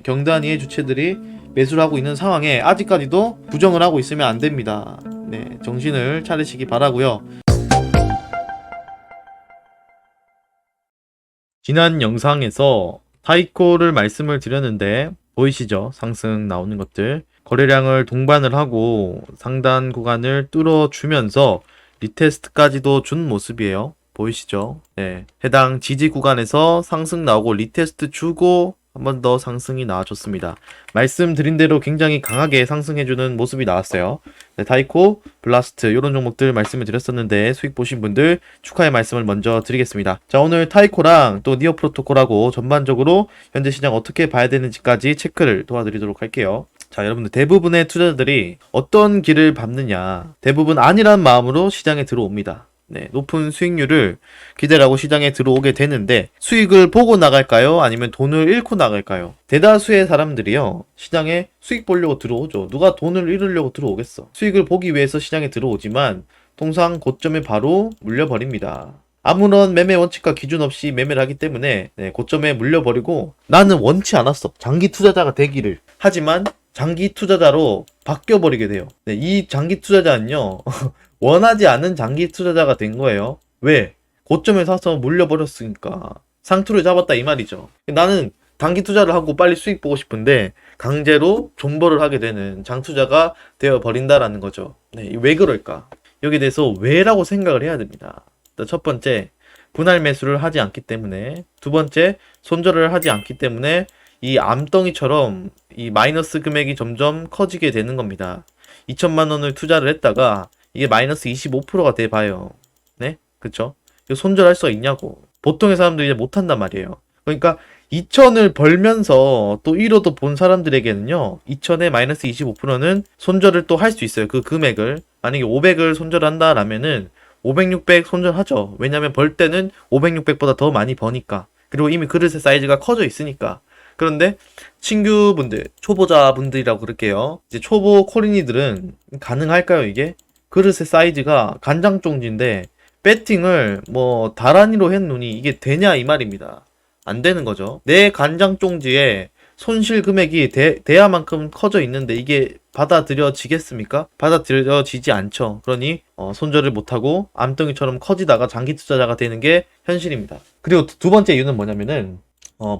경단위의 주체들이 매수를 하고 있는 상황에 아직까지도 부정을 하고 있으면 안 됩니다. 정신을 차리시기 바라고요. 지난 영상에서 타이코를 말씀을 드렸는데 보이시죠? 상승 나오는 것들. 거래량을 동반을 하고 상단 구간을 뚫어주면서 리테스트까지도 준 모습이에요. 보이시죠? 해당 지지 구간에서 상승 나오고 리테스트 주고 한 번 더 상승이 나와줬습니다. 말씀드린 대로 굉장히 강하게 상승해주는 모습이 나왔어요. 타이코, 블라스트 이런 종목들 말씀을 드렸었는데 수익 보신 분들 축하의 말씀을 먼저 드리겠습니다. 자, 오늘 타이코랑 또 니어 프로토콜하고 전반적으로 현재 시장 어떻게 봐야 되는지까지 체크를 도와드리도록 할게요. 자, 여러분들 대부분의 투자자들이 어떤 길을 밟느냐, 대부분 아니란 마음으로 시장에 들어옵니다. 높은 수익률을 기대를 하고 시장에 들어오게 되는데 수익을 보고 나갈까요? 아니면 돈을 잃고 나갈까요? 대다수의 사람들이요, 시장에 수익 보려고 들어오죠. 누가 돈을 잃으려고 들어오겠어. 수익을 보기 위해서 시장에 들어오지만 통상 고점에 바로 물려버립니다. 아무런 매매 원칙과 기준 없이 매매를 하기 때문에 고점에 물려버리고 나는 원치 않았어, 장기 투자자가 되기를. 하지만 장기 투자자로 바뀌어버리게 돼요. 이 장기 투자자는요 원하지 않은 장기 투자자가 된 거예요. 왜? 고점에 사서 물려버렸으니까. 상투를 잡았다 이 말이죠. 나는 단기 투자를 하고 빨리 수익 보고 싶은데 강제로 존버를 하게 되는 장투자가 되어버린다라는 거죠. 왜 그럴까? 여기에 대해서 왜라고 생각을 해야 됩니다. 첫 번째, 분할 매수를 하지 않기 때문에. 두 번째, 손절을 하지 않기 때문에 이 암덩이처럼 이 마이너스 금액이 점점 커지게 되는 겁니다. 2천만 원을 투자를 했다가 이게 마이너스 25%가 돼봐요. 그쵸? 이거 손절할 수 있냐고. 보통의 사람들이 이제 못한단 말이에요. 그러니까 2천을 벌면서 또 1호도 본 사람들에게는요, 2천에 마이너스 25%는 손절을 또 할 수 있어요. 그 금액을. 만약에 500을 손절한다라면은 500, 600 손절하죠. 왜냐면 벌 때는 500, 600보다 더 많이 버니까. 그리고 이미 그릇의 사이즈가 커져 있으니까. 그런데 친구분들, 초보자분들이라고 그럴게요. 이제 초보 코린이들은 가능할까요, 이게? 그릇의 사이즈가 간장종지인데 배팅을 뭐 다란이로 했노니 이게 되냐 이 말입니다. 안 되는 거죠. 내 간장종지에 손실 금액이 대야만큼 커져 있는데 이게 받아들여지겠습니까? 받아들여지지 않죠. 그러니 손절을 못하고 암덩이처럼 커지다가 장기 투자자가 되는 게 현실입니다. 그리고 두 번째 이유는 뭐냐면은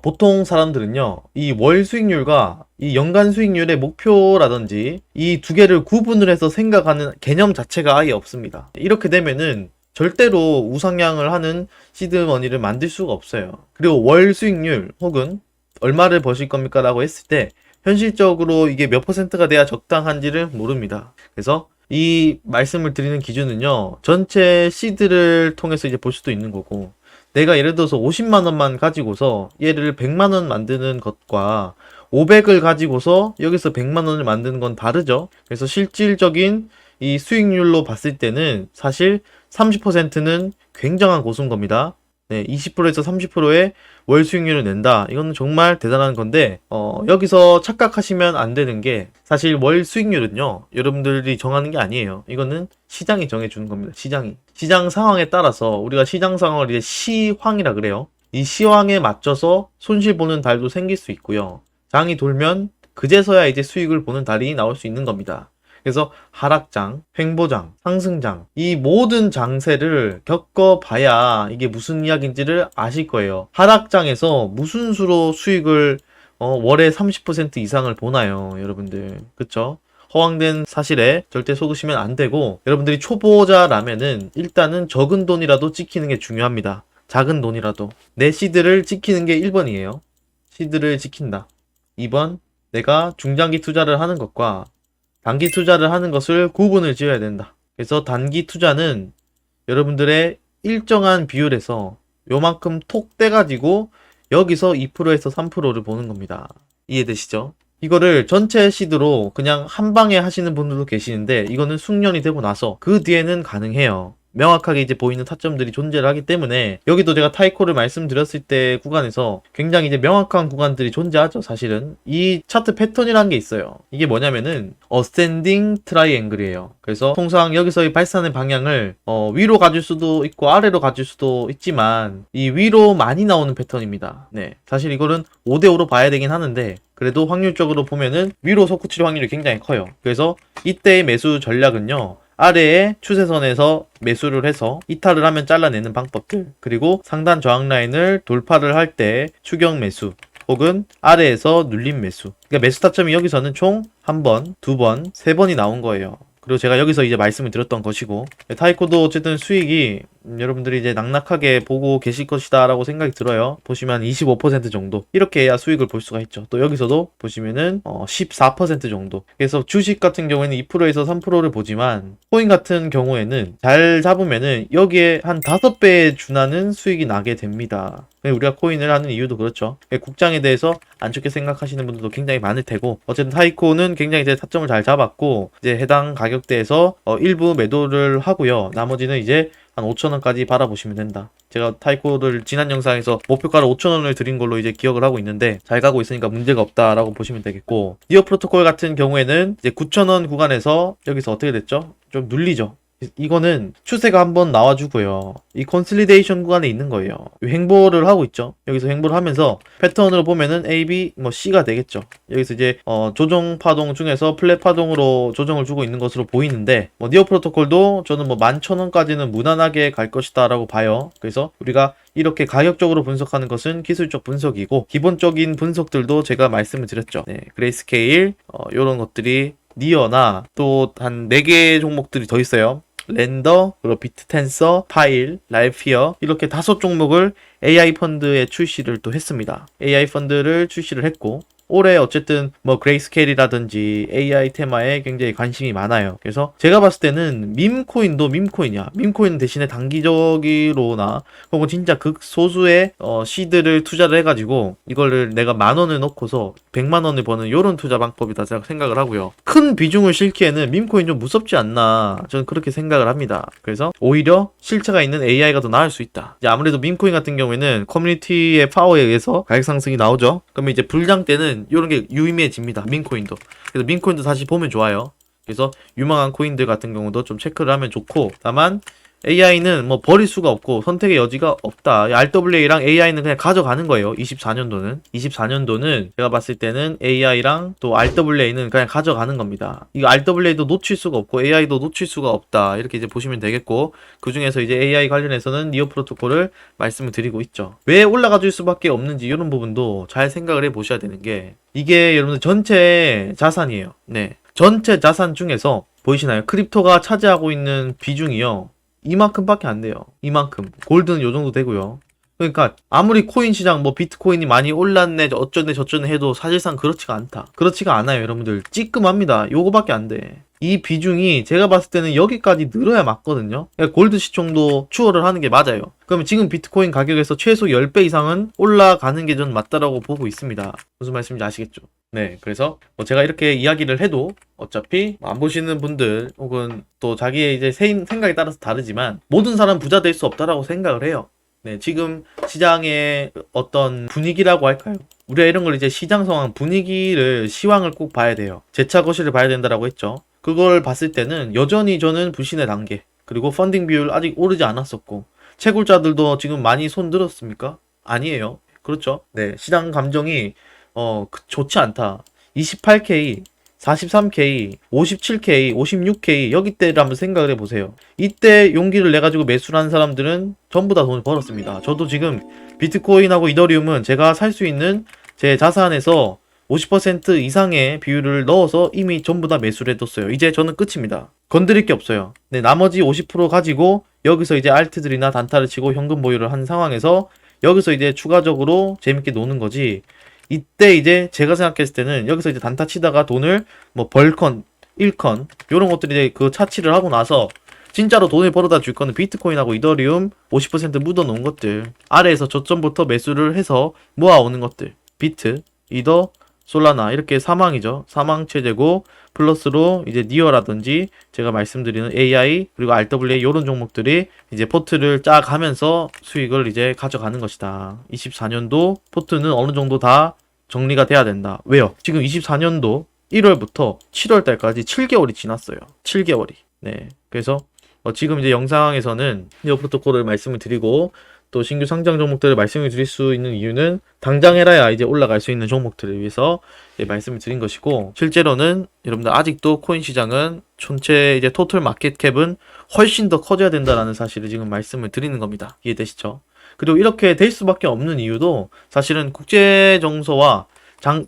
보통 사람들은요, 이 월 수익률과 이 연간 수익률의 목표라든지 이 두 개를 구분을 해서 생각하는 개념 자체가 아예 없습니다. 이렇게 되면은 절대로 우상향을 하는 시드머니를 만들 수가 없어요. 그리고 월 수익률 혹은 얼마를 버실 겁니까? 라고 했을 때 현실적으로 이게 몇 퍼센트가 돼야 적당한지를 모릅니다. 그래서 이 말씀을 드리는 기준은요, 전체 시드를 통해서 이제 볼 수도 있는 거고, 내가 예를 들어서 50만원만 가지고서 얘를 100만원 만드는 것과 500을 가지고서 여기서 100만원을 만드는 건 다르죠. 그래서 실질적인 이 수익률로 봤을 때는 사실 30%는 굉장한 고수인 겁니다. 20%에서 30%의 월 수익률을 낸다. 이건 정말 대단한 건데, 여기서 착각하시면 안 되는 게, 사실 월 수익률은요, 여러분들이 정하는 게 아니에요. 이거는 시장이 정해주는 겁니다. 시장 상황에 따라서, 우리가 시장 상황을 이제 시황이라 그래요. 이 시황에 맞춰서 손실 보는 달도 생길 수 있고요. 장이 돌면 그제서야 이제 수익을 보는 달이 나올 수 있는 겁니다. 그래서 하락장, 횡보장, 상승장, 이 모든 장세를 겪어봐야 이게 무슨 이야기인지를 아실 거예요. 하락장에서 무슨 수로 수익을 월에 30% 이상을 보나요, 여러분들? 그쵸? 허황된 사실에 절대 속으시면 안 되고, 여러분들이 초보자라면은 일단은 적은 돈이라도 찍히는 게 중요합니다. 작은 돈이라도. 내 시드를 지키는 게 1번이에요. 시드를 지킨다. 2번, 내가 중장기 투자를 하는 것과 단기 투자를 하는 것을 구분을 지어야 된다. 그래서 단기 투자는 여러분들의 일정한 비율에서 요만큼 톡 떼가지고 여기서 2%에서 3%를 보는 겁니다. 이해되시죠? 이거를 전체 시드로 그냥 한 방에 하시는 분들도 계시는데 이거는 숙련이 되고 나서 그 뒤에는 가능해요. 명확하게 이제 보이는 타점들이 존재를 하기 때문에 여기도 제가 타이코를 말씀드렸을 때 구간에서 굉장히 이제 명확한 구간들이 존재하죠. 사실은 이 차트 패턴이라는 게 있어요. 이게 뭐냐면은 어스텐딩 트라이앵글이에요. 그래서 통상 여기서의 발산의 방향을 위로 가줄 수도 있고 아래로 가줄 수도 있지만 이 위로 많이 나오는 패턴입니다. 네, 사실 이거는 5대5로 봐야 되긴 하는데 그래도 확률적으로 보면은 위로 솟구칠 확률이 굉장히 커요. 그래서 이때의 매수 전략은요, 아래의 추세선에서 매수를 해서 이탈을 하면 잘라내는 방법들, 그리고 상단 저항 라인을 돌파를 할 때 추격 매수 혹은 아래에서 눌림 매수. 그러니까 매수 타점이 여기서는 총 1번, 2번, 3번이 나온 거예요. 그리고 제가 여기서 이제 말씀을 드렸던 것이고, 타이코도 어쨌든 수익이 여러분들이 이제 낙낙하게 보고 계실 것이다 라고 생각이 들어요. 보시면 25% 정도 이렇게 해야 수익을 볼 수가 있죠. 또 여기서도 보시면은 14% 정도. 그래서 주식 같은 경우에는 2%에서 3%를 보지만 코인 같은 경우에는 잘 잡으면은 여기에 한 5배에 준하는 수익이 나게 됩니다. 우리가 코인을 하는 이유도 그렇죠. 국장에 대해서 안 좋게 생각하시는 분들도 굉장히 많을 테고, 어쨌든 타이코는 굉장히 이제 타점을 잘 잡았고 이제 해당 가격대에서 일부 매도를 하고요. 나머지는 이제 한 5,000원까지 바라보시면 된다. 제가 타이코를 지난 영상에서 목표가를 5,000원을 드린 걸로 이제 기억을 하고 있는데 잘 가고 있으니까 문제가 없다라고 보시면 되겠고, 니어 프로토콜 같은 경우에는 이제 9,000원 구간에서 여기서 어떻게 됐죠? 좀 눌리죠. 이거는 추세가 한번 나와주고요. 이 컨solidation 구간에 있는 거예요. 횡보를 하고 있죠. 여기서 횡보를 하면서 패턴으로 보면은 A, B, C가 되겠죠. 여기서 이제 조정 파동 중에서 플랫 파동으로 조정을 주고 있는 것으로 보이는데, 니어 프로토콜도 저는 11,000원까지는 무난하게 갈 것이다 라고 봐요. 그래서 우리가 이렇게 가격적으로 분석하는 것은 기술적 분석이고, 기본적인 분석들도 제가 말씀을 드렸죠. 네, 그레이스케일 이런 것들이 니어나 또 한 4개 종목들이 더 있어요. 렌더, 그리고 비트텐서, 파일, 라이피어, 이렇게 5종목을 AI 펀드에 출시를 또 했습니다. AI 펀드를 출시를 했고, 올해 어쨌든 그레이스케일이라든지 AI 테마에 굉장히 관심이 많아요. 그래서 제가 봤을 때는 밈코인도 밈코인이야. 밈코인 대신에 단기적으로나 혹은 진짜 극소수의 시드를 투자를 해가지고 이거를 내가 10,000원을 넣고서 100만원을 버는 이런 투자 방법이다 생각을 하고요. 큰 비중을 싣기에는 밈코인 좀 무섭지 않나, 저는 그렇게 생각을 합니다. 그래서 오히려 실체가 있는 AI가 더 나을 수 있다. 이제 아무래도 밈코인 같은 경우에는 커뮤니티의 파워에 의해서 가격 상승이 나오죠. 그러면 이제 불장 때는 이런 게 유의미해집니다. 민코인도. 그래서 민코인도 다시 보면 좋아요. 그래서 유망한 코인들 같은 경우도 좀 체크를 하면 좋고, 다만 AI는 버릴 수가 없고 선택의 여지가 없다. RWA랑 AI는 그냥 가져가는 거예요. 24년도는 제가 봤을 때는 AI랑 또 RWA는 그냥 가져가는 겁니다. 이거 RWA도 놓칠 수가 없고 AI도 놓칠 수가 없다. 이렇게 이제 보시면 되겠고, 그 중에서 이제 AI 관련해서는 니어 프로토콜을 말씀을 드리고 있죠. 왜 올라가 줄 수밖에 없는지 이런 부분도 잘 생각을 해 보셔야 되는 게, 이게 여러분들 전체 자산이에요. 네, 전체 자산 중에서 보이시나요? 크립토가 차지하고 있는 비중이요, 이만큼밖에 안 돼요. 이만큼. 골드는 요 정도 되고요. 그러니까 아무리 코인 시장 비트코인이 많이 올랐네 어쩌네 저쩌네 해도 사실상 그렇지가 않다. 그렇지가 않아요, 여러분들. 찌끔합니다. 요거밖에 안 돼. 이 비중이 제가 봤을 때는 여기까지 늘어야 맞거든요. 그러니까 골드 시총도 추월을 하는 게 맞아요. 그러면 지금 비트코인 가격에서 최소 10배 이상은 올라가는 게 전 맞다라고 보고 있습니다. 무슨 말씀인지 아시겠죠? 네, 그래서 제가 이렇게 이야기를 해도 어차피 안 보시는 분들 혹은 또 자기의 이제 생각에 따라서 다르지만 모든 사람 부자 될 수 없다라고 생각을 해요. 네, 지금 시장의 어떤 분위기라고 할까요? 우리가 이런 걸 이제 시장 상황 분위기를 시황을 꼭 봐야 돼요. 재차 거실을 봐야 된다라고 했죠. 그걸 봤을 때는 여전히 저는 불신의 단계, 그리고 펀딩 비율 아직 오르지 않았었고, 채굴자들도 지금 많이 손 들었습니까? 아니에요. 그렇죠? 네, 시장 감정이 좋지 않다. 28K, 43K, 57K, 56K 여기 때를 한번 생각을 해보세요. 이때 용기를 내가지고 매수를 한 사람들은 전부 다 돈을 벌었습니다. 저도 지금 비트코인하고 이더리움은 제가 살 수 있는 제 자산에서 50% 이상의 비율을 넣어서 이미 전부 다 매수를 해뒀어요. 이제 저는 끝입니다. 건드릴 게 없어요. 네, 나머지 50% 가지고 여기서 이제 알트들이나 단타를 치고 현금 보유를 한 상황에서 여기서 이제 추가적으로 재밌게 노는 거지. 이때 이제 제가 생각했을 때는 여기서 이제 단타 치다가 돈을 벌컨, 1컨 요런 것들이 이제 그 차치를 하고 나서 진짜로 돈을 벌어다 줄 거는 비트코인하고 이더리움 50% 묻어 놓은 것들, 아래에서 저점부터 매수를 해서 모아오는 것들, 비트, 이더, 솔라나 이렇게 사망이죠. 사망 체제고 플러스로 이제 니어라든지 제가 말씀드리는 AI 그리고 RWA 이런 종목들이 이제 포트를 짜 가면서 수익을 이제 가져가는 것이다. 24년도 포트는 어느 정도 다 정리가 돼야 된다. 왜요? 지금 24년도 1월부터 7월 달까지 7개월이 지났어요. 7개월이. 네. 그래서 지금 이제 영상에서는 니어 프로토콜을 말씀을 드리고 또 신규 상장 종목들을 말씀을 드릴 수 있는 이유는 당장 해라야 이제 올라갈 수 있는 종목들을 위해서 말씀을 드린 것이고, 실제로는 여러분들 아직도 코인 시장은 전체 이제 토탈 마켓 캡은 훨씬 더 커져야 된다라는 사실을 지금 말씀을 드리는 겁니다. 이해되시죠? 그리고 이렇게 될 수밖에 없는 이유도 사실은 국제 정서와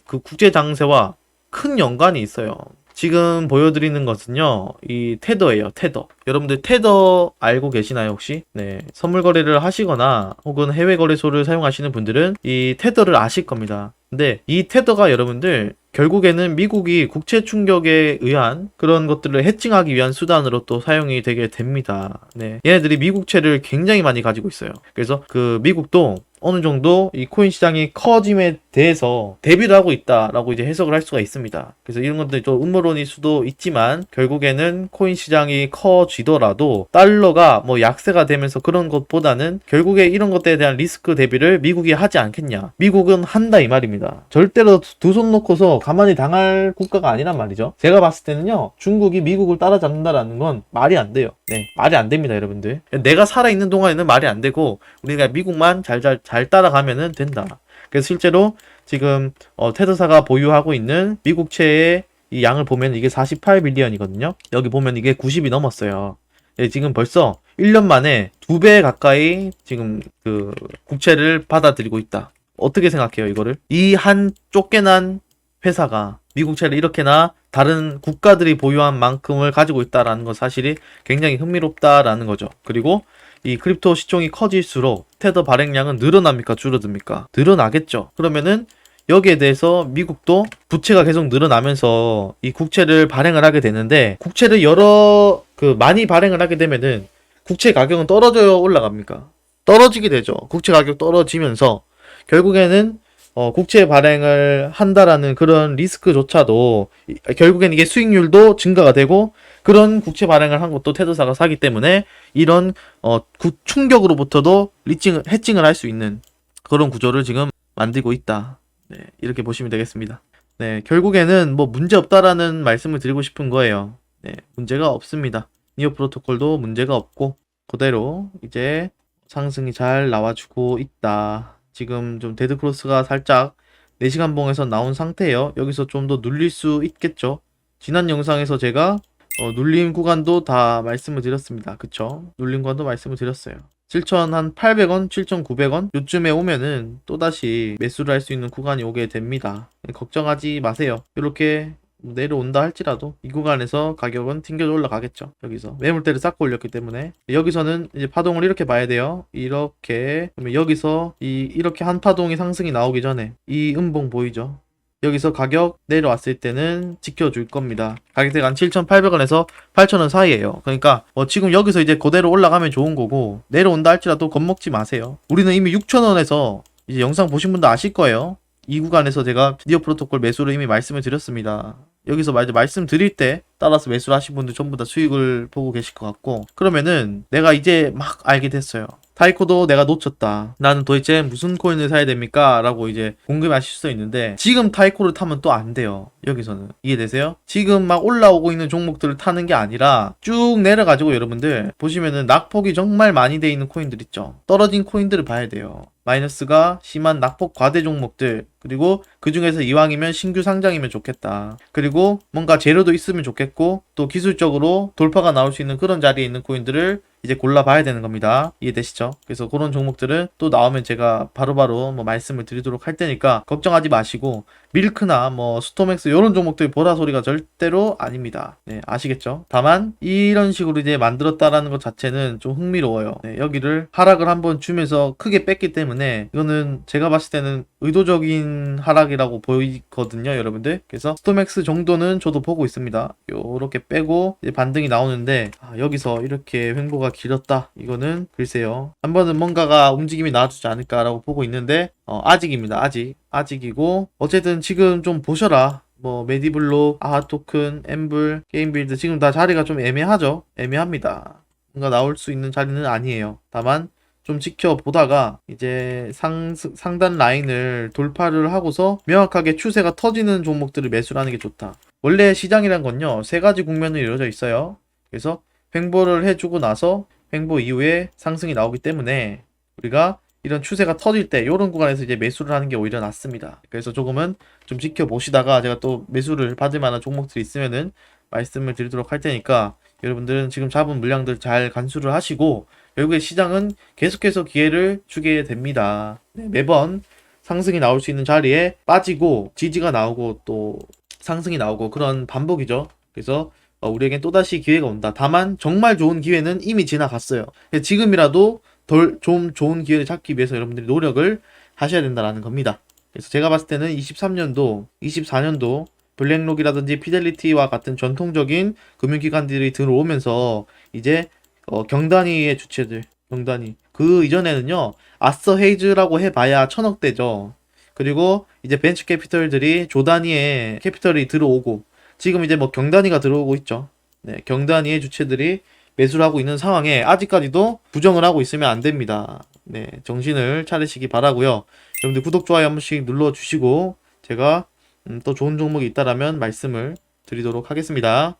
국제 장세와 큰 연관이 있어요. 지금 보여드리는 것은요, 이 테더예요, 테더. 여러분들 테더 알고 계시나요, 혹시? 네. 선물 거래를 하시거나 혹은 해외 거래소를 사용하시는 분들은 이 테더를 아실 겁니다. 근데 이 테더가 여러분들 결국에는 미국이 국채 충격에 의한 그런 것들을 해칭하기 위한 수단으로 또 사용이 되게 됩니다. 네. 얘네들이 미국채를 굉장히 많이 가지고 있어요. 그래서 그 미국도 어느 정도 이 코인 시장이 커짐에 대해서 대비를 하고 있다라고 이제 해석을 할 수가 있습니다. 그래서 이런 것들이 좀 음모론일 수도 있지만 결국에는 코인 시장이 커지더라도 달러가 뭐 약세가 되면서 그런 것보다는 결국에 이런 것들에 대한 리스크 대비를 미국이 하지 않겠냐. 미국은 한다 이 말입니다. 절대로 두 손 놓고서 가만히 당할 국가가 아니란 말이죠. 제가 봤을 때는요, 중국이 미국을 따라잡는다라는 건 말이 안 돼요. 네, 말이 안 됩니다, 여러분들. 내가 살아있는 동안에는 말이 안 되고 우리가 미국만 잘 따라가면은 된다. 그래서 실제로 지금 테더사가 보유하고 있는 미국채의 이 양을 보면 이게 48빌리언이거든요. 여기 보면 이게 90이 넘었어요. 예, 지금 벌써 1년 만에 2배 가까이 지금 그 국채를 받아들이고 있다. 어떻게 생각해요, 이거를? 이 한 쫓겨난 회사가 미국채를 이렇게나 다른 국가들이 보유한 만큼을 가지고 있다라는 건 사실이 굉장히 흥미롭다라는 거죠. 그리고 이 크립토 시총이 커질수록 테더 발행량은 늘어납니까? 줄어듭니까? 늘어나겠죠. 그러면은 여기에 대해서 미국도 부채가 계속 늘어나면서 이 국채를 발행을 하게 되는데, 국채를 많이 발행을 하게 되면은 국채 가격은 떨어져요, 올라갑니까? 떨어지게 되죠. 국채 가격 떨어지면서 결국에는 국채 발행을 한다라는 그런 리스크조차도 결국엔 이게 수익률도 증가가 되고, 그런 국채 발행을 한 것도 테더사가 사기 때문에 이런 충격으로부터도 해칭을 할 수 있는 그런 구조를 지금 만들고 있다. 네, 이렇게 보시면 되겠습니다. 네, 결국에는 뭐 문제 없다라는 말씀을 드리고 싶은 거예요. 네, 문제가 없습니다. 니어 프로토콜도 문제가 없고 그대로 이제 상승이 잘 나와주고 있다. 지금 좀 데드크로스가 살짝 4시간 봉에서 나온 상태예요. 여기서 좀 더 눌릴 수 있겠죠. 지난 영상에서 제가 눌림 구간도 다 말씀을 드렸습니다. 그쵸? 눌림 구간도 말씀을 드렸어요. 7,800원, 7,900원 요쯤에 오면은 또다시 매수를 할 수 있는 구간이 오게 됩니다. 걱정하지 마세요. 이렇게 내려온다 할지라도 이 구간에서 가격은 튕겨져 올라가겠죠. 여기서 매물대를 쌓고 올렸기 때문에 여기서는 이제 파동을 이렇게 봐야 돼요. 이렇게. 그러면 여기서 이렇게 한 파동이 상승이 나오기 전에 이 음봉 보이죠? 여기서 가격 내려왔을 때는 지켜줄 겁니다. 가격대가 한 7,800원에서 8,000원 사이에요. 그러니까 지금 여기서 이제 그대로 올라가면 좋은 거고, 내려온다 할지라도 겁먹지 마세요. 우리는 이미 6,000원에서 이제 영상 보신 분도 아실 거예요. 이 구간에서 제가 니어 프로토콜 매수를 이미 말씀을 드렸습니다. 여기서 말씀드릴 때 따라서 매수를 하신 분들 전부 다 수익을 보고 계실 것 같고, 그러면은 내가 이제 막 알게 됐어요. 타이코도 내가 놓쳤다. 나는 도대체 무슨 코인을 사야 됩니까? 라고 이제 궁금해하실 수도 있는데, 지금 타이코를 타면 또 안 돼요. 여기서는. 이해되세요? 지금 막 올라오고 있는 종목들을 타는 게 아니라 쭉 내려가지고 여러분들 보시면은 낙폭이 정말 많이 돼 있는 코인들 있죠. 떨어진 코인들을 봐야 돼요. 마이너스가 심한 낙폭 과대 종목들, 그리고 그 중에서 이왕이면 신규 상장이면 좋겠다. 그리고 뭔가 재료도 있으면 좋겠고, 또 기술적으로 돌파가 나올 수 있는 그런 자리에 있는 코인들을 이제 골라봐야 되는 겁니다. 이해되시죠? 그래서 그런 종목들은 또 나오면 제가 바로바로 뭐 말씀을 드리도록 할 테니까 걱정하지 마시고, 밀크나 뭐 스토맥스 이런 종목들 보라 소리가 절대로 아닙니다. 네, 아시겠죠? 다만 이런 식으로 이제 만들었다라는 것 자체는 좀 흥미로워요. 네, 여기를 하락을 한번 주면서 크게 뺐기 때문에 이거는 제가 봤을 때는 의도적인 하락이라고 보이거든요, 여러분들. 그래서 스토맥스 정도는 저도 보고 있습니다. 요렇게 빼고 이제 반등이 나오는데, 여기서 이렇게 횡보가 길었다. 이거는 글쎄요, 한 번은 뭔가가 움직임이 나와주지 않을까라고 보고 있는데, 아직입니다. 아직이고 어쨌든 지금 좀 보셔라. 뭐 메디블록, 아하토큰, 엠블, 게임빌드 지금 다 자리가 좀 애매하죠. 애매합니다. 뭔가 나올 수 있는 자리는 아니에요. 다만 좀 지켜보다가 이제 상단 라인을 돌파를 하고서 명확하게 추세가 터지는 종목들을 매수를 하는 게 좋다. 원래 시장이란 건요, 세 가지 국면으로 이루어져 있어요. 그래서 횡보를 해주고 나서 횡보 이후에 상승이 나오기 때문에 우리가 이런 추세가 터질 때 이런 구간에서 이제 매수를 하는 게 오히려 낫습니다. 그래서 조금은 좀 지켜보시다가 제가 또 매수를 받을 만한 종목들이 있으면은 말씀을 드리도록 할 테니까 여러분들은 지금 잡은 물량들 잘 간수를 하시고 결국에 시장은 계속해서 기회를 주게 됩니다. 네, 매번 상승이 나올 수 있는 자리에 빠지고 지지가 나오고 또 상승이 나오고 그런 반복이죠. 그래서 우리에겐 또다시 기회가 온다. 다만 정말 좋은 기회는 이미 지나갔어요. 지금이라도 좀 좋은 기회를 잡기 위해서 여러분들이 노력을 하셔야 된다는 겁니다. 그래서 제가 봤을 때는 23년도, 24년도 블랙록이라든지 피델리티와 같은 전통적인 금융기관들이 들어오면서 이제 경단위의 주체들, 경단위. 그 이전에는요, 아서 헤이즈라고 해봐야 1000억대죠. 그리고 이제 벤처 캐피털들이 조 단위의 캐피털이 들어오고, 지금 이제 뭐 경단위가 들어오고 있죠. 네, 경단위의 주체들이 매수를 하고 있는 상황에 아직까지도 부정을 하고 있으면 안 됩니다. 네, 정신을 차리시기 바라고요. 여러분들 구독, 좋아요 한 번씩 눌러주시고, 제가 또 좋은 종목이 있다라면 말씀을 드리도록 하겠습니다.